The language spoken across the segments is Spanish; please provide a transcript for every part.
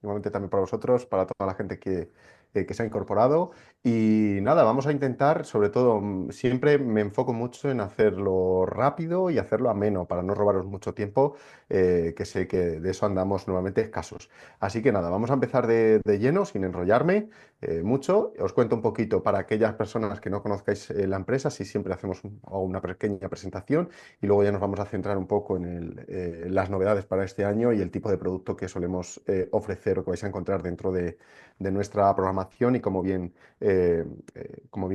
igualmente también para vosotros, para toda la gente que se ha incorporado. Y nada, vamos a intentar, sobre todo, siempre me enfoco mucho en hacerlo rápido y hacerlo ameno, para no robaros mucho tiempo, que sé que de eso andamos normalmente escasos. Así que nada, vamos a empezar de lleno, sin enrollarme mucho. Os cuento un poquito para aquellas personas que no conozcáis la empresa, si siempre hacemos una pequeña presentación y luego ya nos vamos a centrar un poco en las novedades para este año y el tipo de producto que solemos ofrecer o que vais a encontrar dentro de nuestra programación y como bien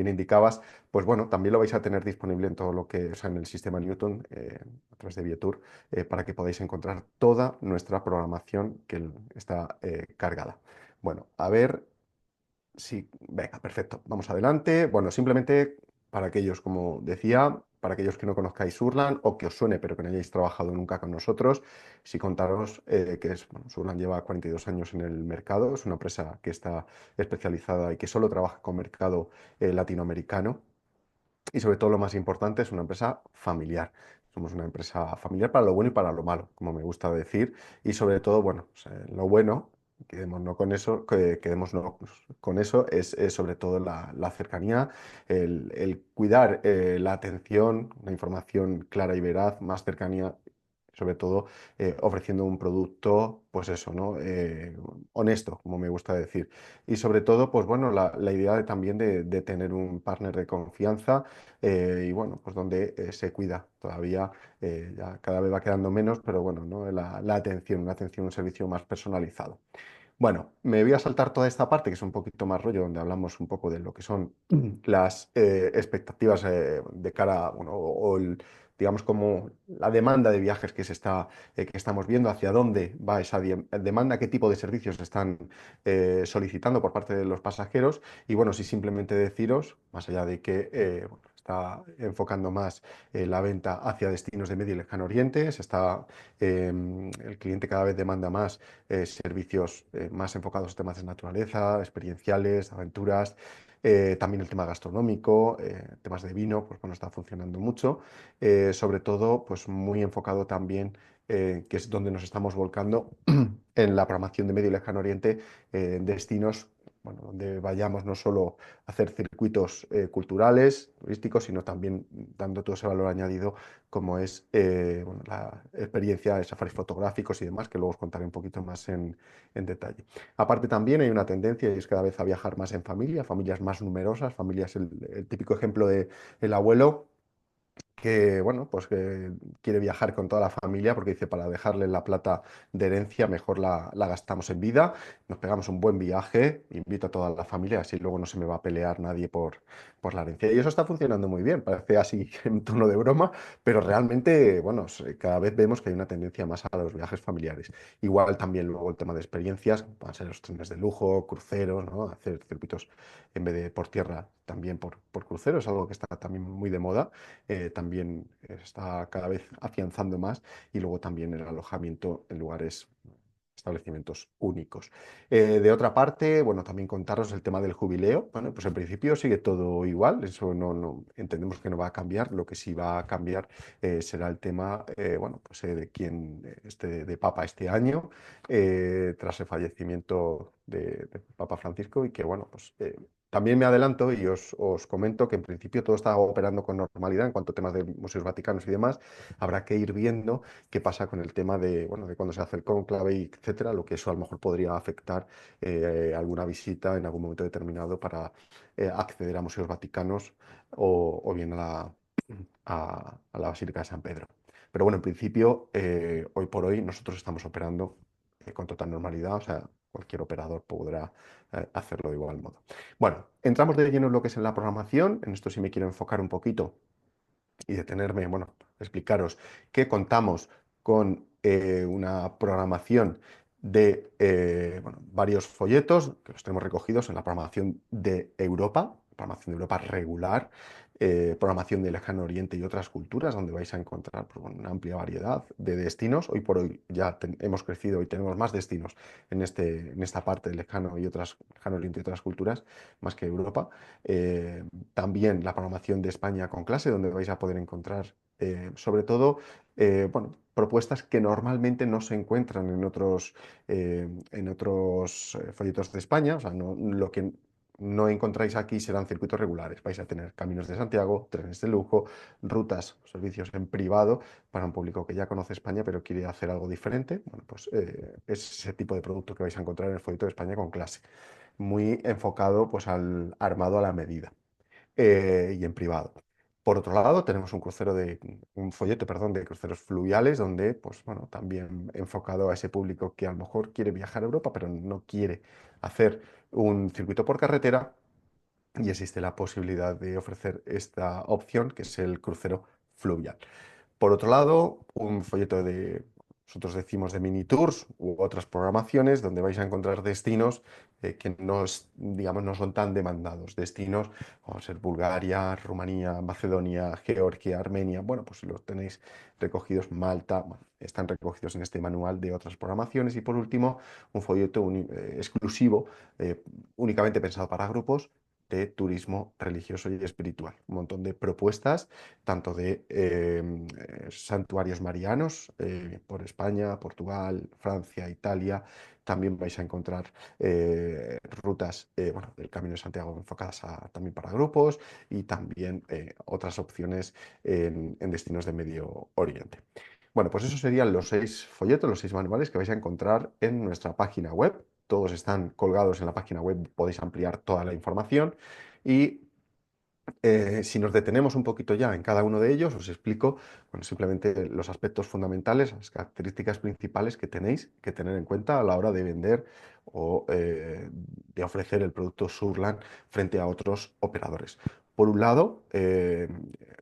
indicabas, pues bueno, también lo vais a tener disponible en todo lo que, o sea, en el sistema Newton, a través de Vietur, para que podáis encontrar toda nuestra programación que está cargada. Bueno, a ver. Sí, venga, perfecto. Vamos adelante. Bueno, simplemente para aquellos, como decía, para aquellos que no conozcáis Surland o que os suene pero que no hayáis trabajado nunca con nosotros, sí contaros bueno, Surland lleva 42 años en el mercado, es una empresa que está especializada y que solo trabaja con mercado latinoamericano y sobre todo lo más importante es una empresa familiar. Somos una empresa familiar para lo bueno y para lo malo, como me gusta decir, y sobre todo, bueno, pues, lo bueno, quedémonos con eso, quedémonos con eso, es sobre todo la cercanía, el cuidar la atención, la información clara y veraz, más cercanía, sobre todo ofreciendo un producto, pues eso, ¿no? Honesto, como me gusta decir. Y sobre todo, pues bueno, la idea también de tener un partner de confianza y bueno, pues donde se cuida todavía, ya cada vez va quedando menos, pero bueno, ¿no? La atención, una atención, un servicio más personalizado. Bueno, me voy a saltar toda esta parte que es un poquito más rollo, donde hablamos un poco de lo que son las expectativas de cara, bueno, digamos como la demanda de viajes que estamos viendo, hacia dónde va esa demanda, qué tipo de servicios están solicitando por parte de los pasajeros. Y bueno, si simplemente deciros, más allá de que bueno, está enfocando más la venta hacia destinos de Medio y Lejano Oriente, el cliente cada vez demanda más servicios más enfocados a temas de naturaleza, experienciales, aventuras, también el tema gastronómico, temas de vino, pues bueno, está funcionando mucho, sobre todo pues muy enfocado también, que es donde nos estamos volcando en la programación de Medio y Lejano Oriente, destinos, bueno, donde vayamos no solo a hacer circuitos culturales, turísticos, sino también dando todo ese valor añadido como es bueno, la experiencia de safaris fotográficos y demás, que luego os contaré un poquito más en detalle. Aparte también hay una tendencia y es cada vez a viajar más en familia, familias más numerosas, familias, el típico ejemplo de el abuelo que, bueno, pues que quiere viajar con toda la familia porque dice, para dejarle la plata de herencia, mejor la gastamos en vida, nos pegamos un buen viaje, invito a toda la familia, así luego no se me va a pelear nadie por la herencia. Y eso está funcionando muy bien, parece así en tono de broma, pero realmente, bueno, cada vez vemos que hay una tendencia más a los viajes familiares. Igual también luego el tema de experiencias, van a ser los trenes de lujo, cruceros, ¿no? Hacer circuitos en vez de por tierra, también por cruceros, algo que está también muy de moda, también está cada vez afianzando más y luego también el alojamiento en lugares, establecimientos únicos. De otra parte, bueno, también contaros el tema del jubileo. Bueno, pues en principio sigue todo igual, eso entendemos que no va a cambiar. Lo que sí va a cambiar será el tema, bueno, pues de quién esté de Papa este año, tras el fallecimiento de Papa Francisco y que, bueno, pues también me adelanto y os comento que en principio todo está operando con normalidad en cuanto a temas de museos vaticanos y demás. Habrá que ir viendo qué pasa con el tema de, bueno, de cuando se hace el cónclave, y etcétera, lo que eso a lo mejor podría afectar alguna visita en algún momento determinado para acceder a museos vaticanos o bien a la Basílica de San Pedro. Pero bueno, en principio, hoy por hoy nosotros estamos operando con total normalidad, o sea, cualquier operador podrá hacerlo de igual modo. Bueno, entramos de lleno en lo que es en la programación. En esto sí me quiero enfocar un poquito y detenerme, bueno, explicaros que contamos con una programación de bueno, varios folletos que los tenemos recogidos en la programación de Europa regular, programación de Lejano Oriente y otras culturas, donde vais a encontrar pues, bueno, una amplia variedad de destinos. Hoy por hoy ya hemos crecido y tenemos más destinos en esta parte de Lejano Oriente y otras culturas, más que Europa. También la programación de España con clase, donde vais a poder encontrar sobre todo bueno, propuestas que normalmente no se encuentran en otros folletos de España. O sea, lo que no encontráis aquí serán circuitos regulares. Vais a tener caminos de Santiago, trenes de lujo, rutas, servicios en privado para un público que ya conoce España pero quiere hacer algo diferente. Bueno, pues es ese tipo de producto que vais a encontrar en el folleto de España con clase, muy enfocado pues al armado a la medida y en privado. Por otro lado, tenemos un folleto, perdón, de cruceros fluviales, donde, pues bueno, también enfocado a ese público que a lo mejor quiere viajar a Europa, pero no quiere hacer un circuito por carretera, y existe la posibilidad de ofrecer esta opción, que es el crucero fluvial. Por otro lado, un folleto nosotros decimos de mini tours u otras programaciones donde vais a encontrar destinos que digamos, no son tan demandados. Destinos como ser Bulgaria, Rumanía, Macedonia, Georgia, Armenia. Bueno, pues los tenéis recogidos, Malta, bueno, están recogidos en este manual de otras programaciones. Y por último, un folleto exclusivo, únicamente pensado para grupos de turismo religioso y espiritual. Un montón de propuestas tanto de santuarios marianos por España, Portugal, Francia, Italia. También vais a encontrar rutas bueno, del Camino de Santiago enfocadas también para grupos, y también otras opciones en destinos de Medio Oriente. Bueno, pues esos serían los 6 folletos, los 6 manuales que vais a encontrar en nuestra página web. Todos están colgados en la página web, podéis ampliar toda la información. Y si nos detenemos un poquito ya en cada uno de ellos, os explico, bueno, simplemente los aspectos fundamentales, las características principales que tenéis que tener en cuenta a la hora de vender o de ofrecer el producto Surland frente a otros operadores. Por un lado,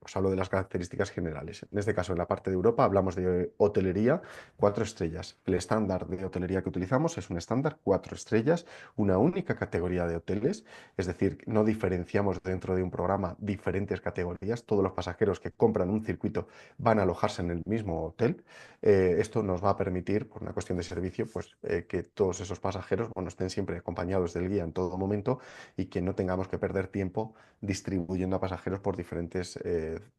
os hablo de las características generales. En este caso, en la parte de Europa, hablamos de hotelería 4 estrellas. El estándar de hotelería que utilizamos es un estándar 4 estrellas, una única categoría de hoteles. Es decir, no diferenciamos dentro de un programa diferentes categorías. Todos los pasajeros que compran un circuito van a alojarse en el mismo hotel. Esto nos va a permitir, por una cuestión de servicio, pues, que todos esos pasajeros, bueno, estén siempre acompañados del guía en todo momento, y que no tengamos que perder tiempo distribuyendo a pasajeros por diferentes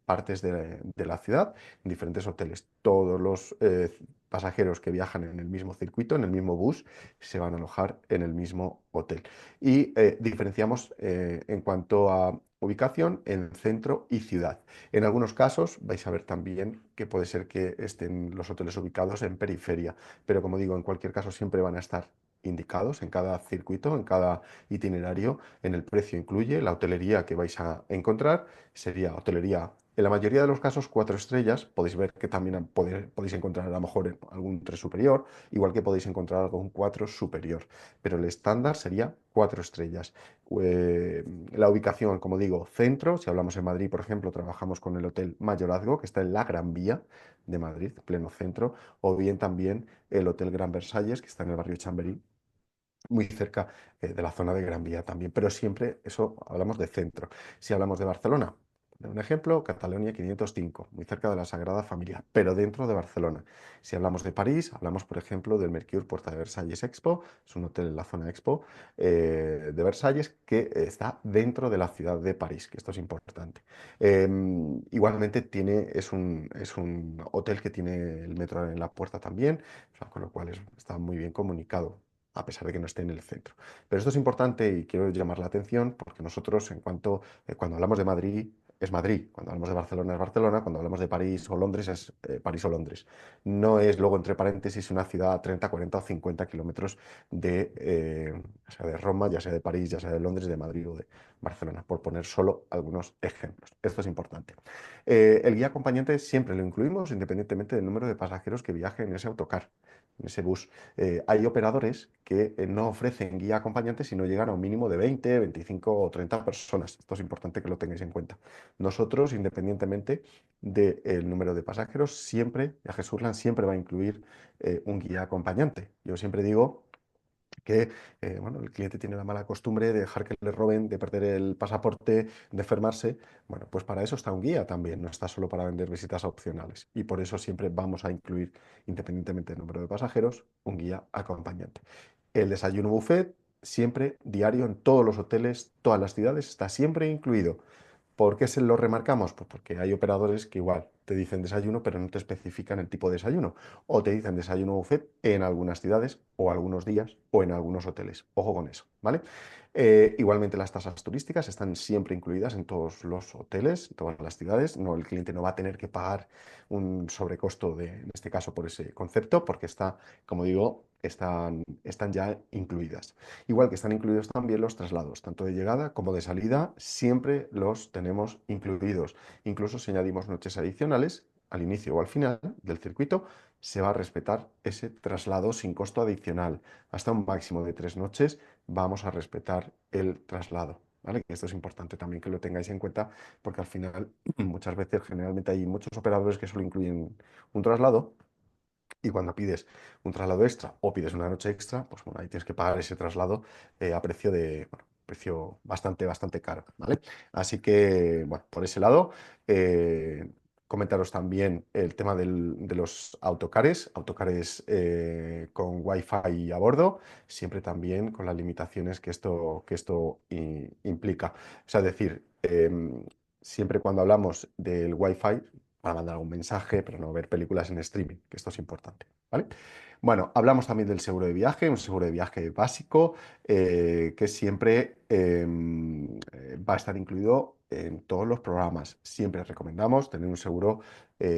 partes de la ciudad, en diferentes hoteles. Todos los pasajeros que viajan en el mismo circuito, en el mismo bus, se van a alojar en el mismo hotel. Y diferenciamos en cuanto a ubicación en centro y ciudad. En algunos casos vais a ver también que puede ser que estén los hoteles ubicados en periferia, pero como digo, en cualquier caso siempre van a estar indicados en cada circuito, en cada itinerario. En el precio incluye la hotelería que vais a encontrar, sería hotelería. En la mayoría de los casos, 4 estrellas. Podéis ver que también podéis encontrar a lo mejor algún 3 superior, igual que podéis encontrar algún 4 superior, pero el estándar sería 4 estrellas. La ubicación, como digo, centro. Si hablamos en Madrid, por ejemplo, trabajamos con el Hotel Mayorazgo, que está en la Gran Vía de Madrid, pleno centro, o bien también el Hotel Gran Versalles, que está en el barrio Chamberí, muy cerca de la zona de Gran Vía también, pero siempre eso hablamos de centro. Si hablamos de Barcelona, un ejemplo, Catalonia 505, muy cerca de la Sagrada Familia, pero dentro de Barcelona. Si hablamos de París, hablamos, por ejemplo, del Mercure Porta de Versalles Expo, es un hotel en la zona Expo de Versalles que está dentro de la ciudad de París, que esto es importante. Igualmente es un hotel que tiene el metro en la puerta también, o sea, con lo cual está muy bien comunicado, a pesar de que no esté en el centro. Pero esto es importante y quiero llamar la atención porque nosotros, cuando hablamos de Madrid, es Madrid; cuando hablamos de Barcelona, es Barcelona; cuando hablamos de París o Londres, es París o Londres. No es, luego, entre paréntesis, una ciudad a 30, 40 o 50 kilómetros ya sea de Roma, ya sea de París, ya sea de Londres, de Madrid o de Barcelona, por poner solo algunos ejemplos. Esto es importante. El guía acompañante siempre lo incluimos, independientemente del número de pasajeros que viajen en ese autocar, en ese bus. Hay operadores que no ofrecen guía acompañante si no llegan a un mínimo de 20, 25 o 30 personas. Esto es importante que lo tengáis en cuenta. Nosotros, independientemente del número de pasajeros, siempre, Viajes Surland siempre va a incluir un guía acompañante. Yo siempre digo que bueno, el cliente tiene la mala costumbre de dejar que le roben, de perder el pasaporte, de enfermarse. Bueno, pues para eso está un guía también, no está solo para vender visitas opcionales. Y por eso siempre vamos a incluir, independientemente del número de pasajeros, un guía acompañante. El desayuno buffet, siempre diario en todos los hoteles, todas las ciudades, está siempre incluido. ¿Por qué se lo remarcamos? Pues porque hay operadores que igual te dicen desayuno, pero no te especifican el tipo de desayuno. O te dicen desayuno buffet en algunas ciudades, o algunos días, o en algunos hoteles. Ojo con eso, ¿vale? Igualmente las tasas turísticas están siempre incluidas en todos los hoteles, en todas las ciudades. No, el cliente no va a tener que pagar un sobrecosto en este caso por ese concepto, porque está, como digo, están ya incluidas. Igual que están incluidos también los traslados, tanto de llegada como de salida, siempre los tenemos incluidos. Incluso si añadimos noches adicionales, al inicio o al final del circuito, se va a respetar ese traslado sin costo adicional. Hasta un máximo de 3 noches vamos a respetar el traslado. ¿Vale? Esto es importante también que lo tengáis en cuenta porque al final muchas veces, generalmente hay muchos operadores que solo incluyen un traslado y cuando pides un traslado extra o pides una noche extra, pues bueno, ahí tienes que pagar ese traslado a precio bueno, precio bastante caro, ¿vale? Así que, bueno, por ese lado, comentaros también el tema de los autocares con Wi-Fi a bordo, siempre también con las limitaciones que esto implica. O sea, es decir, siempre cuando hablamos del Wi-Fi, para mandar algún mensaje, pero no ver películas en streaming, que esto es importante, ¿vale? Bueno, hablamos también del seguro de viaje, un seguro de viaje básico que siempre va a estar incluido en todos los programas. Siempre recomendamos tener un seguro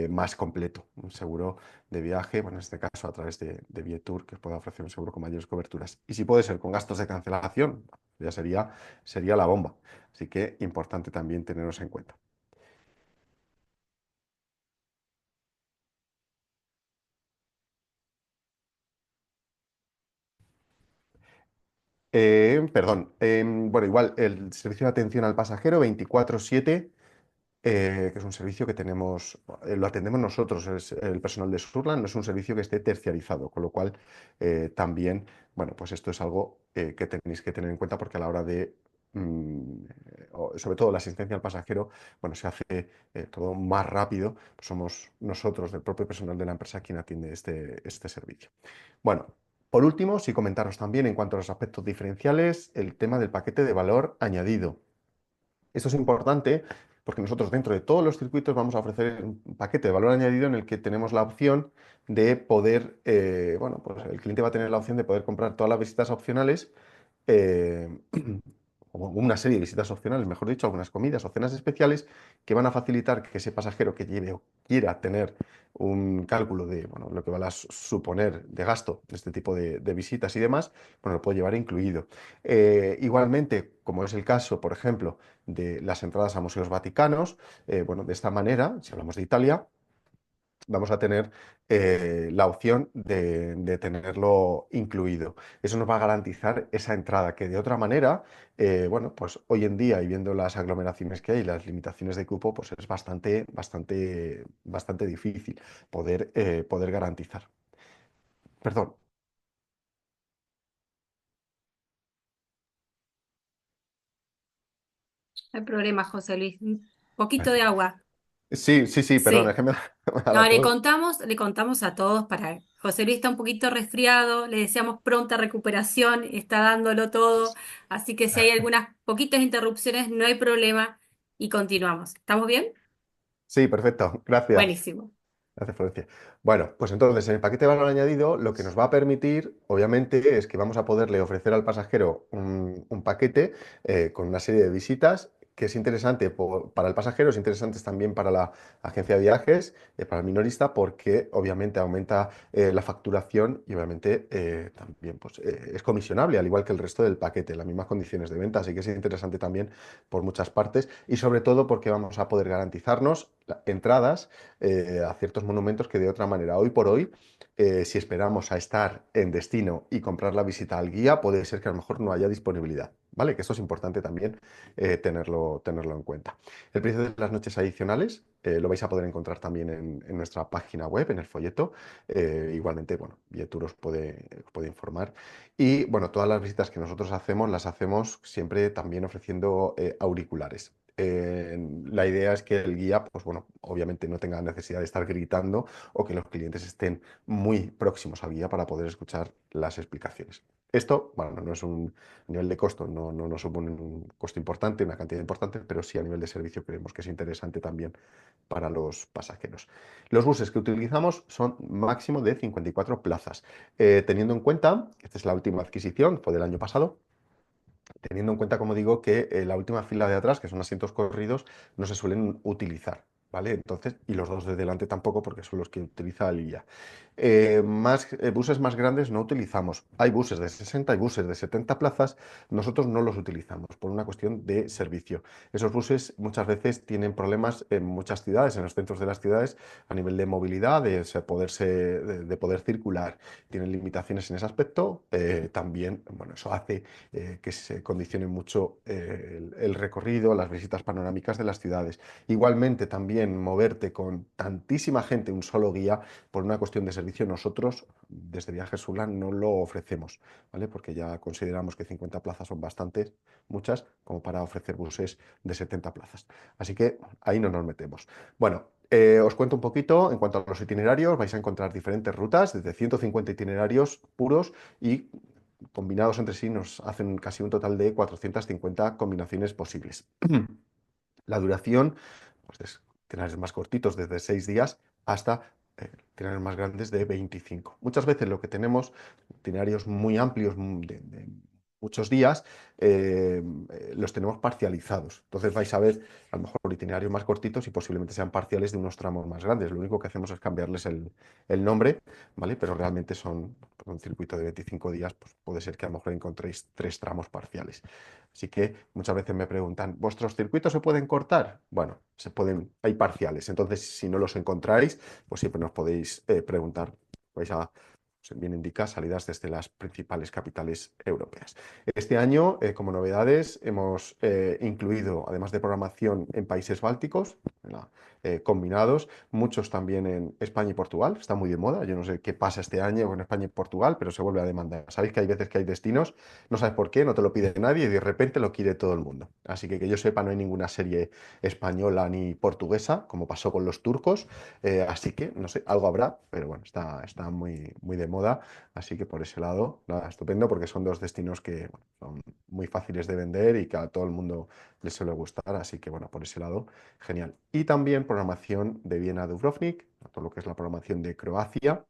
más completo, un seguro de viaje, bueno, en este caso a través de Vietour, que os pueda ofrecer un seguro con mayores coberturas. Y si puede ser con gastos de cancelación, ya sería la bomba. Así que importante también tenerlos en cuenta. Perdón, bueno, igual el servicio de atención al pasajero 24/7, que es un servicio que tenemos, lo atendemos nosotros, es el personal de Surland, no es un servicio que esté terciarizado, con lo cual también, bueno, pues esto es algo que tenéis que tener en cuenta porque a la hora de, sobre todo la asistencia al pasajero, bueno, se hace todo más rápido, pues somos nosotros, del propio personal de la empresa, quien atiende este servicio. Bueno, por último, sí comentaros también en cuanto a los aspectos diferenciales, el tema del paquete de valor añadido. Esto es importante porque nosotros dentro de todos los circuitos vamos a ofrecer un paquete de valor añadido en el que tenemos la opción de poder, bueno, pues el cliente va a tener la opción de poder comprar todas las visitas opcionales eh, o una serie de visitas opcionales, mejor dicho, algunas comidas o cenas especiales que van a facilitar que ese pasajero que lleve o quiera tener un cálculo de bueno, lo que va a suponer de gasto de este tipo de visitas y demás, bueno, lo puede llevar incluido. Igualmente, como es el caso, por ejemplo, de las entradas a museos vaticanos, bueno, de esta manera, si hablamos de Italia, vamos a tener la opción de tenerlo incluido. Eso nos va a garantizar esa entrada que de otra manera, bueno, pues hoy en día y viendo las aglomeraciones que hay, las limitaciones de cupo, pues es bastante difícil poder garantizar. Perdón. No hay problema, José Luis. Un poquito de agua. Sí, sí, sí, perdón, es Sí. que me da No, la tos. le contamos a todos para. José Luis está un poquito resfriado, le deseamos pronta recuperación, está dándolo todo, así que si hay algunas poquitas interrupciones, no hay problema y continuamos. ¿Estamos bien? Sí, perfecto, gracias. Buenísimo. Gracias, Florencia. Bueno, pues entonces en el paquete de valor añadido lo que nos va a permitir, obviamente, es que vamos a poderle ofrecer al pasajero un paquete con una serie de visitas que es interesante para el pasajero, es interesante también para la agencia de viajes, para el minorista, porque obviamente aumenta la facturación y obviamente también pues, es comisionable, al igual que el resto del paquete, las mismas condiciones de venta, así que es interesante también por muchas partes y sobre todo porque vamos a poder garantizarnos entradas a ciertos monumentos que de otra manera, hoy por hoy, si esperamos a estar en destino y comprar la visita al guía, puede ser que a lo mejor no haya disponibilidad, ¿vale? Que esto es importante también tenerlo en cuenta. El precio de las noches adicionales lo vais a poder encontrar también en nuestra página web, en el folleto. Igualmente, bueno, Vietour os puede informar. Y bueno, todas las visitas que nosotros hacemos las hacemos siempre también ofreciendo auriculares. La idea es que el guía, pues bueno, obviamente no tenga necesidad de estar gritando o que los clientes estén muy próximos al guía para poder escuchar las explicaciones. Esto, bueno, no es un a nivel de costo, no nos supone un costo importante, una cantidad importante, pero sí a nivel de servicio creemos que es interesante también para los pasajeros. Los buses que utilizamos son máximo de 54 plazas. Teniendo en cuenta, esta es la última adquisición, fue del año pasado, teniendo en cuenta, como digo, que la última fila de atrás, que son asientos corridos, no se suelen utilizar, ¿vale? Entonces, y los dos de delante tampoco, porque son los que utiliza el guía. Buses más grandes no utilizamos. Hay buses de 60, hay buses de 70 plazas. Nosotros no los utilizamos por una cuestión de servicio. Esos buses muchas veces tienen problemas en muchas ciudades, en los centros de las ciudades, a nivel de movilidad, de poder circular. Tienen limitaciones en ese aspecto. También, bueno, eso hace que se condicione mucho el recorrido, las visitas panorámicas de las ciudades. Igualmente, también moverte con tantísima gente, un solo guía, por una cuestión de servicio, nosotros desde Viajes Sula no lo ofrecemos, ¿vale? Porque ya consideramos que 50 plazas son bastantes, muchas, como para ofrecer buses de 70 plazas. Así que ahí no nos metemos. Bueno, os cuento un poquito en cuanto a los itinerarios. Vais a encontrar diferentes rutas, desde 150 itinerarios puros y combinados entre sí nos hacen casi un total de 450 combinaciones posibles. La duración, pues es itinerarios más cortitos, desde 6 días hasta itinerarios más grandes de 25. Muchas veces lo que tenemos, itinerarios muy amplios, de muchos días, los tenemos parcializados. Entonces vais a ver a lo mejor itinerarios más cortitos y posiblemente sean parciales de unos tramos más grandes. Lo único que hacemos es cambiarles el nombre, ¿vale? Pero realmente son un circuito de 25 días, pues puede ser que a lo mejor encontréis 3 tramos parciales. Así que muchas veces me preguntan, ¿vuestros circuitos se pueden cortar? Bueno, se pueden, hay parciales. Entonces, si no los encontráis, pues siempre nos podéis preguntar. Vais a, bien indica, salidas desde las principales capitales europeas. Este año, como novedades, hemos incluido, además de programación en países bálticos, combinados, muchos también en España y Portugal. Está muy de moda. Yo no sé qué pasa este año con España y Portugal, pero se vuelve a demandar. Sabéis que hay veces que hay destinos, no sabes por qué, no te lo pide nadie y de repente lo quiere todo el mundo. Así que yo sepa, no hay ninguna serie española ni portuguesa, como pasó con los turcos. Así que, no sé, algo habrá, pero bueno, está muy, muy de moda. Así que por ese lado, nada, estupendo, porque son dos destinos que bueno, son muy fáciles de vender y que a todo el mundo les suele gustar. Así que bueno, por ese lado, genial. Y también programación de Viena a Dubrovnik, todo lo que es la programación de Croacia.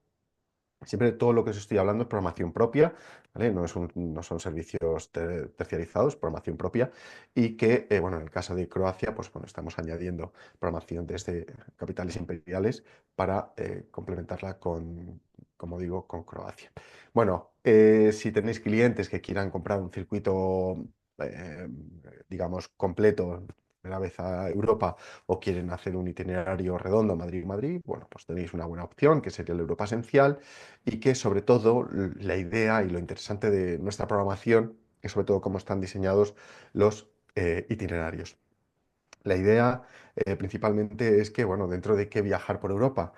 Siempre todo lo que os estoy hablando es programación propia, ¿vale? No son servicios terciarizados, programación propia. Y que, bueno, en el caso de Croacia, pues bueno, estamos añadiendo programación desde capitales imperiales para complementarla con, como digo, con Croacia. Bueno, si tenéis clientes que quieran comprar un circuito, eh, digamos, completo, primera vez a Europa, o quieren hacer un itinerario redondo Madrid-Madrid, bueno, pues tenéis una buena opción, que sería el Europa Esencial, y que sobre todo la idea y lo interesante de nuestra programación es sobre todo cómo están diseñados los itinerarios. La idea principalmente es que, bueno, dentro de que viajar por Europa,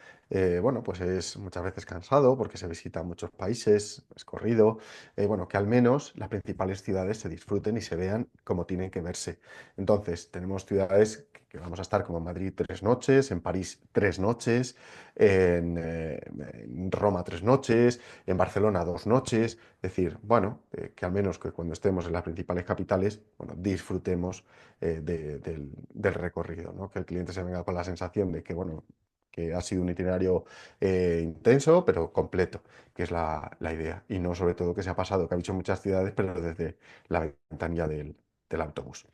bueno, pues es muchas veces cansado porque se visitan muchos países, es corrido, bueno, que al menos las principales ciudades se disfruten y se vean como tienen que verse. Entonces, tenemos ciudades que vamos a estar como en Madrid 3 noches, en París 3 noches, en Roma 3 noches, en Barcelona 2 noches, es decir, bueno, que al menos que cuando estemos en las principales capitales, bueno, disfrutemos del recorrido, ¿no? Que el cliente se venga con la sensación de que, bueno, que ha sido un itinerario intenso, pero completo, que es la idea. Y no sobre todo que se ha pasado, que ha dicho muchas ciudades, pero desde la ventanilla del autobús.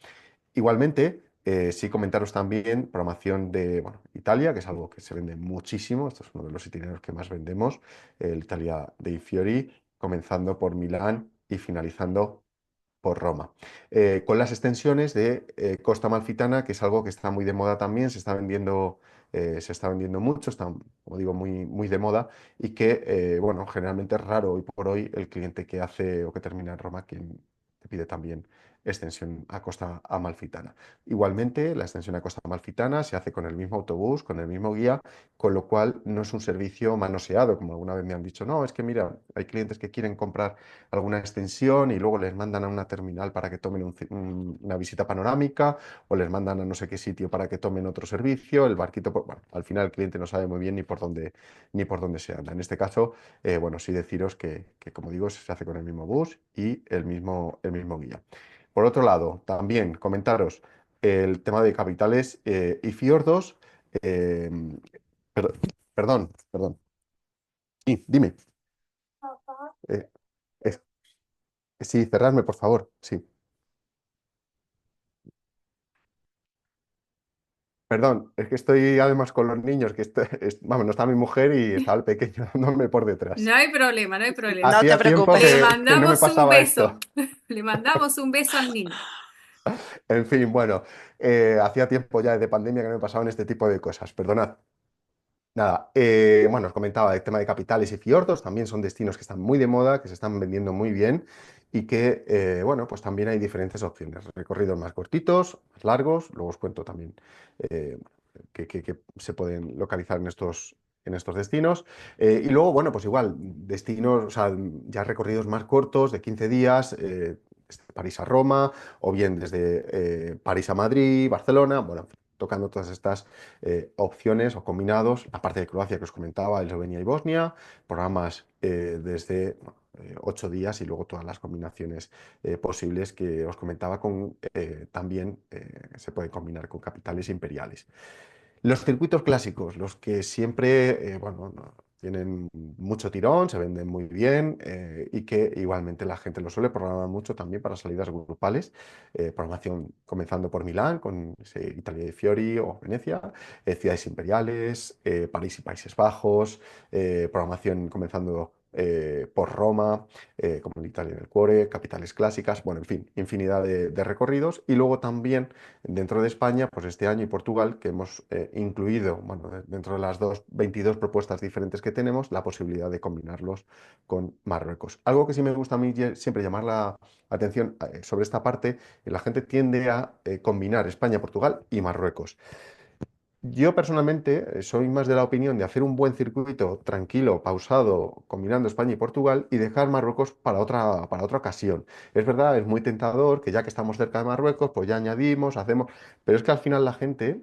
Igualmente, sí comentaros también programación de bueno, Italia, que es algo que se vende muchísimo. Esto es uno de los itinerarios que más vendemos, el Italia dei Fiori, comenzando por Milán y finalizando por Roma. Con las extensiones de Costa Amalfitana, que es algo que está muy de moda también, se está vendiendo mucho, está, como digo, muy, muy de moda y que, bueno, generalmente es raro hoy por hoy el cliente que hace o que termina en Roma quien te pide también extensión a Costa Amalfitana. Igualmente, la extensión a Costa Amalfitana se hace con el mismo autobús, con el mismo guía, con lo cual no es un servicio manoseado, como alguna vez me han dicho, no, es que mira, hay clientes que quieren comprar alguna extensión y luego les mandan a una terminal para que tomen una visita panorámica o les mandan a no sé qué sitio para que tomen otro servicio, el barquito, bueno, al final el cliente no sabe muy bien ni por dónde se anda. En este caso, bueno, sí deciros que, como digo, se hace con el mismo bus y el mismo guía. Por otro lado, también comentaros el tema de capitales y fiordos. eh, per- Perdón, perdón. Sí, dime. Eh, es- sí, cerradme, por favor. Sí. Perdón, es que estoy además con los niños, vamos, no está mi mujer y está el pequeño dándome por detrás. No hay problema, no hay problema. No te Hacía tiempo preocupes. Le que no me mandamos un pasaba esto. beso. Le mandamos un beso al niño. En fin, bueno, hacía tiempo ya de pandemia que no me pasaban este tipo de cosas. Perdonad. Nada, bueno, os comentaba el tema de capitales y fiordos, también son destinos que están muy de moda, que se están vendiendo muy bien y que, bueno, pues también hay diferentes opciones, recorridos más cortitos, más largos, luego os cuento también eh, que se pueden localizar en estos destinos. Y luego, bueno, pues igual, destinos, o sea, ya recorridos más cortos, de 15 días, desde París a Roma, o bien desde París a Madrid, Barcelona, bueno, tocando todas estas opciones o combinados, aparte de Croacia que os comentaba, Eslovenia y Bosnia, programas desde 8 días y luego todas las combinaciones posibles que os comentaba también se pueden combinar con capitales imperiales. Los circuitos clásicos, los que siempre, bueno, tienen mucho tirón, se venden muy bien y que igualmente la gente lo suele programar mucho también para salidas grupales. Programación comenzando por Milán, con Italia de Fiori o Venecia, ciudades imperiales, París y Países Bajos, programación comenzando por Roma, como en Italia en el Cuore, capitales clásicas, bueno, en fin, infinidad de recorridos. Y luego también dentro de España, pues este año y Portugal, que hemos incluido, bueno, dentro de las 22 propuestas diferentes que tenemos, la posibilidad de combinarlos con Marruecos. Algo que sí me gusta a mí siempre llamar la atención sobre esta parte, la gente tiende a combinar España, Portugal y Marruecos. Yo personalmente soy más de la opinión de hacer un buen circuito tranquilo, pausado, combinando España y Portugal y dejar Marruecos para otra ocasión. Es verdad, es muy tentador que ya que estamos cerca de Marruecos, pues ya añadimos, hacemos, pero es que al final la gente,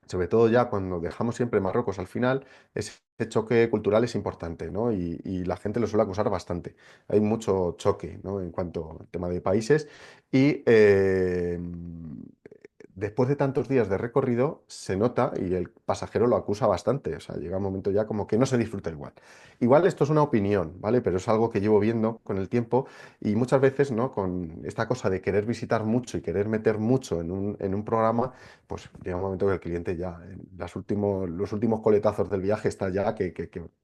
sobre todo ya cuando dejamos siempre Marruecos al final, ese choque cultural es importante, ¿no? Y la gente lo suele acusar bastante. Hay mucho choque, ¿no? En cuanto al tema de países y después de tantos días de recorrido, se nota y el pasajero lo acusa bastante. O sea, llega un momento ya como que no se disfruta igual. Igual esto es una opinión, ¿vale? Pero es algo que llevo viendo con el tiempo y muchas veces, ¿no? Con esta cosa de querer visitar mucho y querer meter mucho en un programa, pues llega un momento que el cliente ya, en los últimos coletazos del viaje, está ya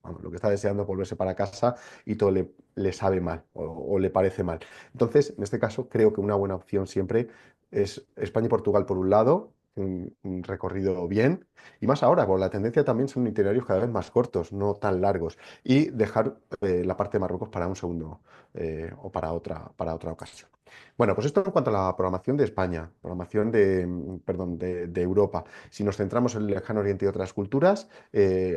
vamos, lo que está deseando es volverse para casa y todo le sabe mal o le parece mal. Entonces, en este caso, creo que una buena opción siempre es España y Portugal por un lado, un recorrido bien, y más ahora, con la tendencia también son itinerarios cada vez más cortos, no tan largos, y dejar la parte de Marruecos para un segundo o para otra ocasión. Bueno, pues esto en cuanto a la programación de España, programación perdón, de Europa. Si nos centramos en el Lejano Oriente y otras culturas,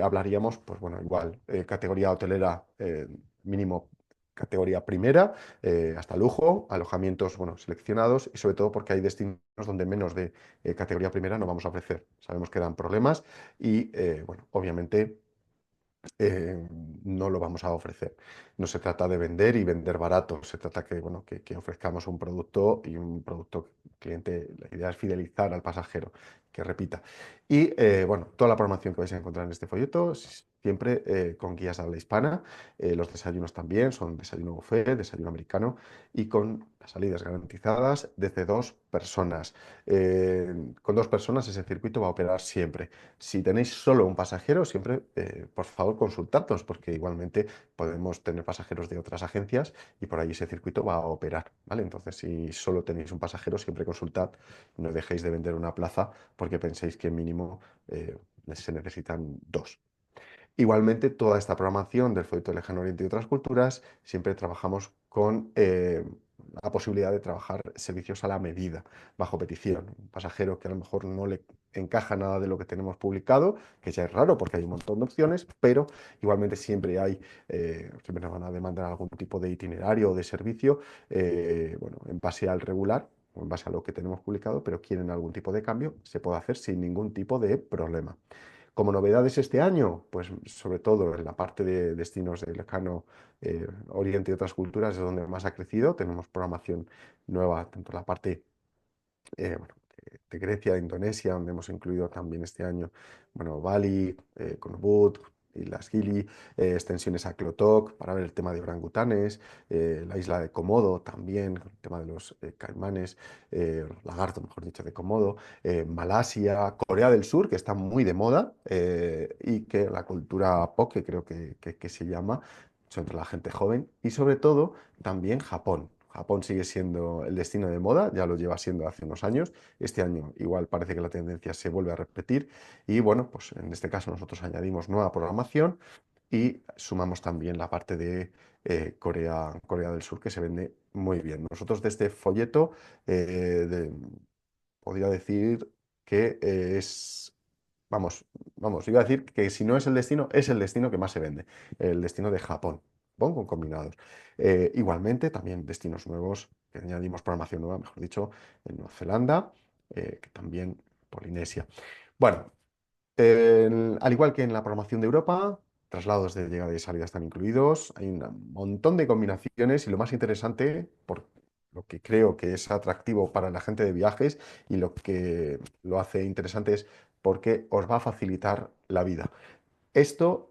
hablaríamos, pues bueno, igual, categoría hotelera mínimo categoría primera, hasta lujo, alojamientos, bueno, seleccionados y sobre todo porque hay destinos donde menos de categoría primera no vamos a ofrecer. Sabemos que dan problemas y, bueno, obviamente eh, no lo vamos a ofrecer. No se trata de vender y vender barato, se trata que, bueno, que ofrezcamos un producto y un producto que el cliente, la idea es fidelizar al pasajero, que repita. Y bueno, toda la programación que vais a encontrar en este folleto, siempre con guías de habla hispana, los desayunos también, son desayuno buffet, desayuno americano y con las salidas garantizadas desde 2 personas. Con 2 personas ese circuito va a operar siempre. Si tenéis solo un pasajero, siempre, por favor, consultadnos, porque igualmente podemos tener pasajeros de otras agencias y por ahí ese circuito va a operar, ¿vale? Entonces, si solo tenéis un pasajero, siempre consultad, no dejéis de vender una plaza porque penséis que mínimo se necesitan dos. Igualmente, toda esta programación del folleto de Lejano Oriente y otras culturas, siempre trabajamos con la posibilidad de trabajar servicios a la medida, bajo petición. Un pasajero que a lo mejor no le encaja nada de lo que tenemos publicado, que ya es raro porque hay un montón de opciones, pero igualmente siempre hay, siempre nos van a demandar algún tipo de itinerario o de servicio, bueno, en base al regular o en base a lo que tenemos publicado, pero quieren algún tipo de cambio, se puede hacer sin ningún tipo de problema. Como novedades este año, pues sobre todo en la parte de destinos del lejano Oriente y otras culturas es donde más ha crecido. Tenemos programación nueva, tanto en la parte bueno, de Grecia, de Indonesia, donde hemos incluido también este año, bueno, Bali, con Ubud, Islas Gili, extensiones a Klotok para ver el tema de orangutanes, la isla de Komodo también, el tema de los caimanes, lagarto, mejor dicho, de Komodo, Malasia, Corea del Sur, que está muy de moda, y que la cultura poke creo que se llama, entre la gente joven, y sobre todo también Japón. Japón sigue siendo el destino de moda, ya lo lleva siendo hace unos años. Este año igual parece que la tendencia se vuelve a repetir y bueno, pues en este caso nosotros añadimos nueva programación y sumamos también la parte de Corea del Sur que se vende muy bien. Nosotros de este folleto podría decir que vamos, iba a decir que si no es el destino que más se vende, el destino de Japón. Japón con combinados. Igualmente, también destinos nuevos, que añadimos programación nueva, mejor dicho, en Nueva Zelanda, que también Polinesia. Bueno, al igual que en la programación de Europa, traslados de llegada y salida están incluidos. Hay un montón de combinaciones y lo más interesante, por lo que creo que es atractivo para la gente de viajes y lo que lo hace interesante es porque os va a facilitar la vida.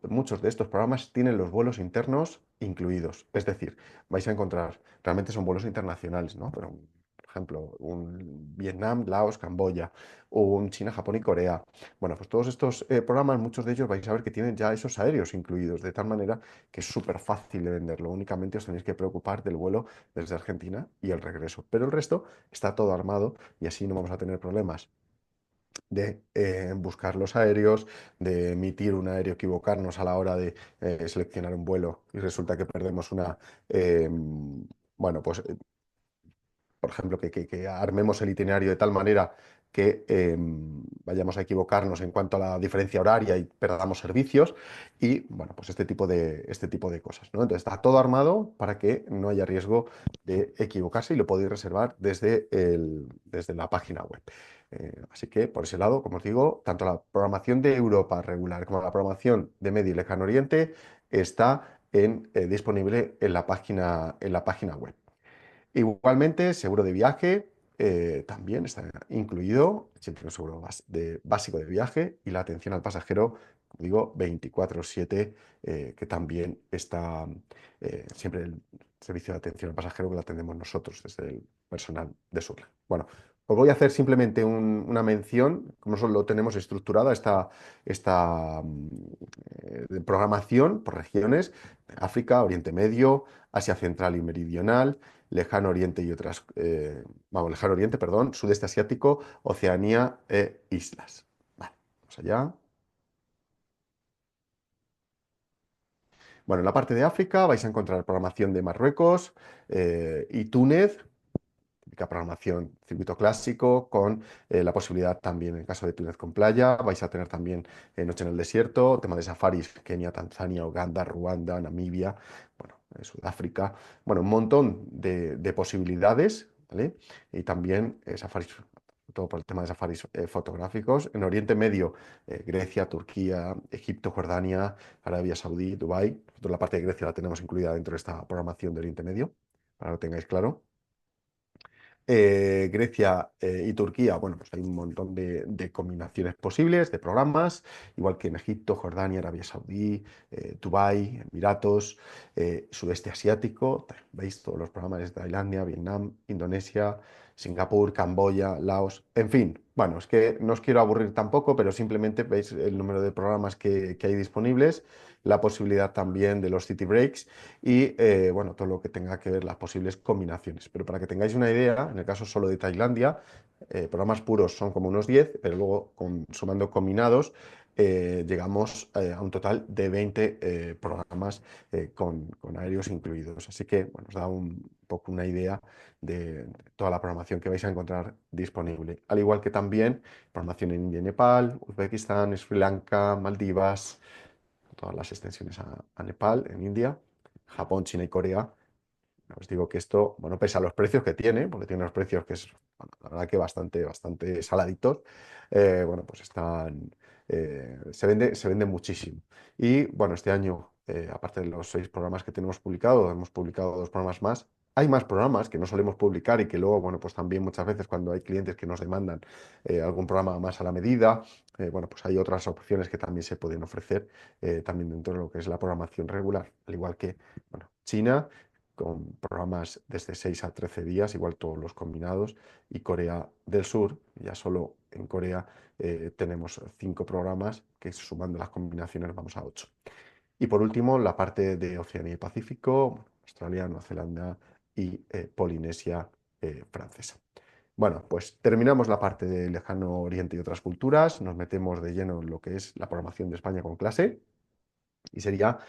Muchos de estos programas tienen los vuelos internos incluidos. Es decir, vais a encontrar, realmente son vuelos internacionales, ¿no? Pero, por ejemplo, un Vietnam, Laos, Camboya, o un China, Japón y Corea. Bueno, pues todos estos programas, muchos de ellos vais a ver que tienen ya esos aéreos incluidos, de tal manera que es súper fácil de venderlo. Únicamente os tenéis que preocupar del vuelo desde Argentina y el regreso. Pero el resto está todo armado y así no vamos a tener problemas de buscar los aéreos, de emitir un aéreo, equivocarnos a la hora de seleccionar un vuelo y resulta que perdemos bueno, pues por ejemplo, que armemos el itinerario de tal manera que vayamos a equivocarnos en cuanto a la diferencia horaria y perdamos servicios y, bueno, pues este tipo de cosas, ¿no? Entonces está todo armado para que no haya riesgo de equivocarse y lo podéis reservar desde la página web. Así que, por ese lado, como os digo, tanto la programación de Europa regular como la programación de Medio y Lejano Oriente está disponible en la página web. Igualmente, seguro de viaje también está incluido, siempre un seguro básico de viaje y la atención al pasajero, como digo, 24/7, que también está siempre el servicio de atención al pasajero que lo atendemos nosotros desde el personal de Surla. Bueno, os voy a hacer simplemente una mención, como lo tenemos estructurada esta programación por regiones: África, Oriente Medio, Asia Central y Meridional, Lejano Oriente y otras, Lejano Oriente, perdón, Sudeste Asiático, Oceanía e islas. Vale, vamos allá. Bueno, en la parte de África vais a encontrar programación de Marruecos y Túnez, típica programación circuito clásico, con la posibilidad también, en caso de Túnez con playa, vais a tener también Noche en el Desierto, tema de safaris, Kenia, Tanzania, Uganda, Ruanda, Namibia, bueno, Sudáfrica, bueno, un montón de posibilidades, ¿vale? Y también safaris, todo por el tema de safaris fotográficos. En Oriente Medio, Grecia, Turquía, Egipto, Jordania, Arabia Saudí, Dubái. Nosotros la parte de Grecia la tenemos incluida dentro de esta programación de Oriente Medio, para que lo tengáis claro. Grecia y Turquía, bueno, pues hay un montón de combinaciones posibles, de programas, igual que en Egipto, Jordania, Arabia Saudí, Dubái, Emiratos, Sudeste Asiático, veis todos los programas de Tailandia, Vietnam, Indonesia, Singapur, Camboya, Laos, en fin, bueno, es que no os quiero aburrir tampoco, pero simplemente veis el número de programas que hay disponibles, la posibilidad también de los city breaks y bueno, todo lo que tenga que ver las posibles combinaciones. Pero para que tengáis una idea, en el caso solo de Tailandia, programas puros son como unos 10, pero luego sumando combinados llegamos a un total de 20 programas con aéreos incluidos. Así que bueno, os da un poco una idea de toda la programación que vais a encontrar disponible. Al igual que también programación en India y Nepal, Uzbekistán, Sri Lanka, Maldivas, todas las extensiones a Nepal, en India, Japón, China y Corea. Os digo que esto, bueno, pese a los precios que tiene, porque tiene unos precios que es, bueno, la verdad que bastante saladitos, bueno, pues se vende muchísimo. Y bueno, este año, aparte de los 6 programas que tenemos publicados, hemos publicado 2 programas más. Hay más programas que no solemos publicar y que luego, bueno, pues también muchas veces cuando hay clientes que nos demandan algún programa más a la medida, bueno, pues hay otras opciones que también se pueden ofrecer también dentro de lo que es la programación regular, al igual que, bueno, China con programas desde 6 a 13 días, igual todos los combinados, y Corea del Sur, ya solo en Corea tenemos 5 programas, que sumando las combinaciones vamos a 8. Y por último, la parte de Oceanía y Pacífico, bueno, Australia, Nueva Zelanda y Polinesia francesa. Bueno, pues terminamos la parte de Lejano Oriente y otras culturas, nos metemos de lleno en lo que es la programación de España con clase. Y sería,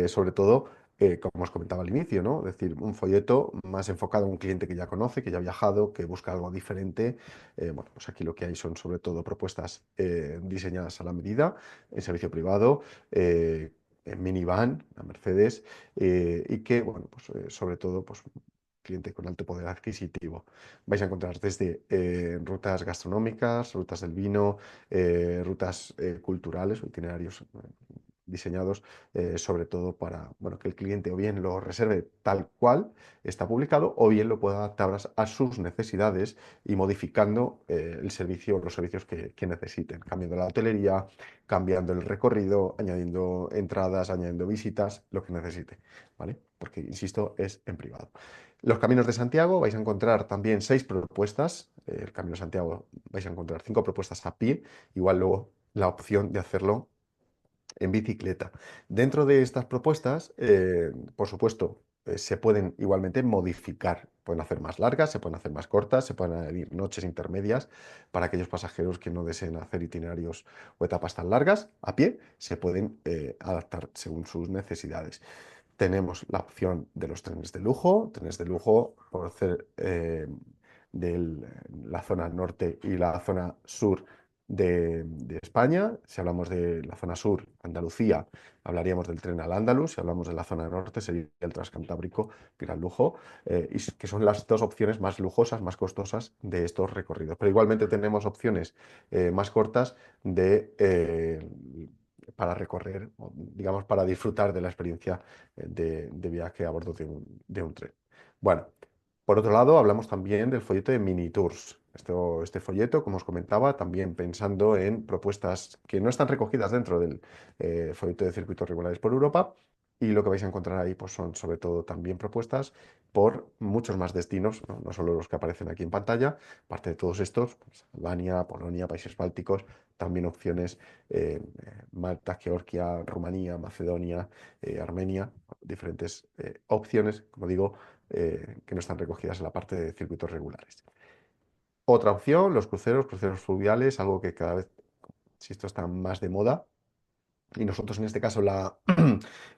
sobre todo, como os comentaba al inicio, ¿no? Es decir, un folleto más enfocado a un cliente que ya conoce, que ya ha viajado, que busca algo diferente. Bueno, pues aquí lo que hay son sobre todo propuestas diseñadas a la medida, en servicio privado, en minivan, a Mercedes, y que, bueno, pues sobre todo, pues cliente con alto poder adquisitivo. Vais a encontrar desde rutas gastronómicas, rutas del vino, rutas culturales o itinerarios diseñados sobre todo para bueno, que el cliente o bien lo reserve tal cual está publicado o bien lo pueda adaptar a sus necesidades y modificando el servicio o los servicios que necesiten, cambiando la hotelería, cambiando el recorrido, añadiendo entradas, añadiendo visitas, lo que necesite, ¿vale? Porque, insisto, es en privado. Los caminos de Santiago vais a encontrar también 6 propuestas. El Camino de Santiago vais a encontrar 5 propuestas a pie, igual luego la opción de hacerlo en bicicleta. Dentro de estas propuestas, por supuesto, se pueden igualmente modificar. Pueden hacer más largas, se pueden hacer más cortas, se pueden añadir noches intermedias para aquellos pasajeros que no deseen hacer itinerarios o etapas tan largas a pie, se pueden adaptar según sus necesidades. Tenemos la opción de los trenes de lujo por hacer de la zona norte y la zona sur de España. Si hablamos de la zona sur, Andalucía, hablaríamos del tren al Andalus. Si hablamos de la zona norte, sería el Transcantábrico, Gran Lujo, que son las 2 opciones más lujosas, más costosas de estos recorridos. Pero igualmente tenemos opciones más cortas para recorrer, o, digamos, para disfrutar de la experiencia de viaje a bordo de un tren. Bueno, por otro lado, hablamos también del folleto de mini tours. Este folleto, como os comentaba, también pensando en propuestas que no están recogidas dentro del folleto de circuitos regulares por Europa. Y lo que vais a encontrar ahí pues, son sobre todo también propuestas por muchos más destinos, no, no solo los que aparecen aquí en pantalla, aparte de todos estos, pues, Albania, Polonia, países bálticos, también opciones Malta, Georgia, Rumanía, Macedonia, Armenia, diferentes opciones, como digo, que no están recogidas en la parte de circuitos regulares. Otra opción, los cruceros fluviales, algo que cada vez, si esto está más de moda, y nosotros en este caso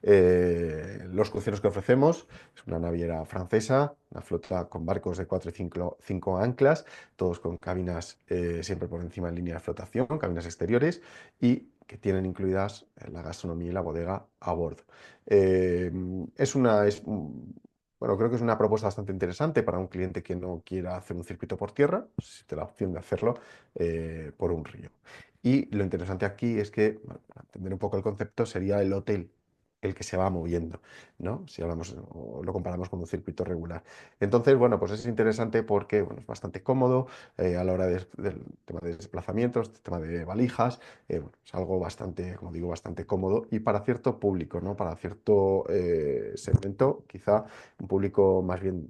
los cruceros que ofrecemos es una naviera francesa, una flota con barcos de 4 y 5 anclas, todos con cabinas siempre por encima en línea de flotación, cabinas exteriores y que tienen incluidas la gastronomía y la bodega a bordo. Eh, bueno, creo que es una propuesta bastante interesante para un cliente que no quiera hacer un circuito por tierra, pues existe la opción de hacerlo por un río. Y lo interesante aquí es que, bueno, para entender un poco el concepto, sería el hotel el que se va moviendo, ¿no? Si hablamos o lo comparamos con un circuito regular. Entonces, bueno, pues es interesante porque, bueno, es bastante cómodo a la hora del tema de desplazamientos, tema de valijas, bueno, es algo bastante, como digo, bastante cómodo y para cierto público, ¿no? Para cierto segmento, quizá un público más bien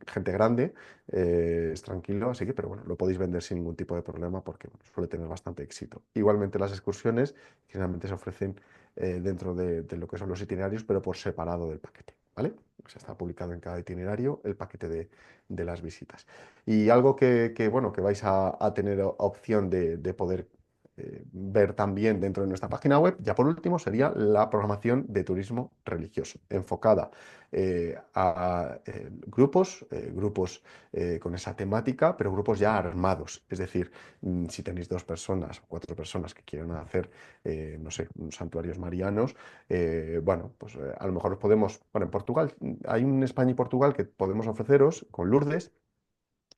gente grande, es tranquilo, así que, pero bueno, lo podéis vender sin ningún tipo de problema porque bueno, suele tener bastante éxito. Igualmente las excursiones generalmente se ofrecen dentro de lo que son los itinerarios, pero por separado del paquete, ¿vale? O sea, está publicado en cada itinerario el paquete de las visitas. Y algo bueno, que vais a tener opción de poder ver también dentro de nuestra página web. Ya por último sería la programación de turismo religioso, enfocada a grupos con esa temática, pero grupos ya armados. Es decir, si tenéis 2 personas o 4 personas que quieran hacer, no sé, santuarios marianos, bueno, pues a lo mejor os podemos, bueno, en Portugal, hay un España y Portugal que podemos ofreceros con Lourdes,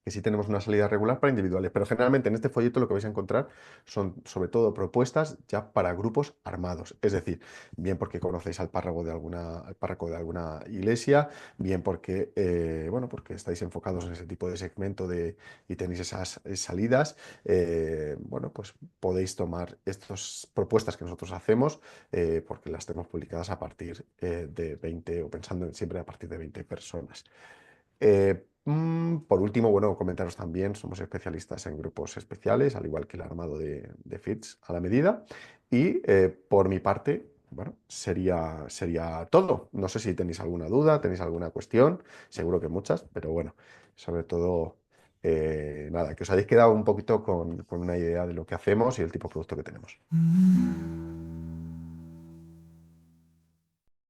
que sí tenemos una salida regular para individuales, pero generalmente en este folleto lo que vais a encontrar son sobre todo propuestas ya para grupos armados, es decir, bien porque conocéis al párroco de alguna iglesia, bien porque, bueno, porque estáis enfocados en ese tipo de segmento y tenéis esas salidas, bueno, pues podéis tomar estas propuestas que nosotros hacemos, porque las tenemos publicadas a partir de 20 o pensando siempre a partir de 20 personas. Por último, bueno, comentaros también, somos especialistas en grupos especiales, al igual que el armado de FITS a la medida. Y por mi parte, bueno, sería todo. No sé si tenéis alguna duda, tenéis alguna cuestión, seguro que muchas, pero bueno, sobre todo, nada, que os hayáis quedado un poquito con una idea de lo que hacemos y el tipo de producto que tenemos.